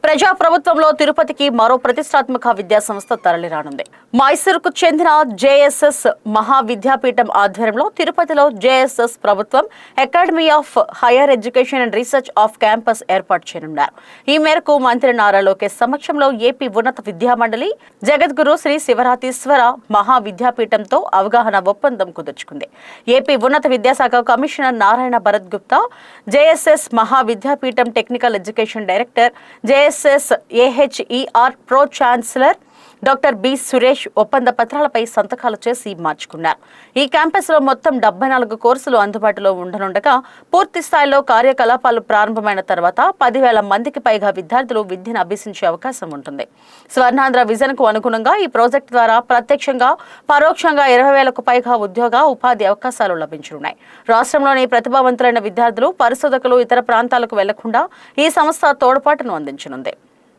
ప్రజా ప్రభుత్వంలో తిరుపతికి మరో ప్రతిష్టాత్మక విద్యా సంస్థ తరలిరానుంది. మైసూరుకు చెందిన జేఎస్ఎస్ మహావిద్యాపీఠం ఆధ్వర్యంలో తిరుపతిలో జేఎస్ఎస్ ప్రభుత్వం academy of higher education and research off campus ఏర్పాటు చేయనున్నారు. ఈ మేరకు మంత్రి నారా లోకేష్ సమక్షంలో ఏపీ ఉన్నత విద్యామండలి జగద్గురు శ్రీ శివరాతీశ్వర మహావిద్యాపీఠంతో అవగాహన ఒప్పందం కుదుర్చుకుంది. ఏపీ ఉన్నత విద్యాశాఖ commissioner Narayana Bharat Gupta, JSS Mahavidyapeetha technical education director, JSS AHER pro chancellor doctor B Suresh ఒప్పంద పత్రాలపై సంతకాలు చేసి మార్చుకున్నారు. ఈ క్యాంపస్లో మొత్తం 74 కోర్సులు అందుబాటులో ఉండనుండగా పూర్తి స్థాయిలో కార్యకలాపాలు ప్రారంభమైన తర్వాత 10,000 మందికి పైగా విద్యార్థులు విద్యను అభ్యసించే అవకాశం ఉంటుంది. స్వర్ణాంధ్ర విజన్కు అనుగుణంగా ఈ ప్రాజెక్టు ద్వారా ప్రత్యక్షంగా పరోక్షంగా 20,000కు పైగా ఉద్యోగ ఉపాధి అవకాశాలు లభించనున్నాయి. రాష్ట్రంలోని ప్రతిభావంతులైన విద్యార్థులు, పరిశోధకులు ఇతర ప్రాంతాలకు వెళ్లకుండా ఈ సంస్థ తోడ్పాటును అందించనుంది.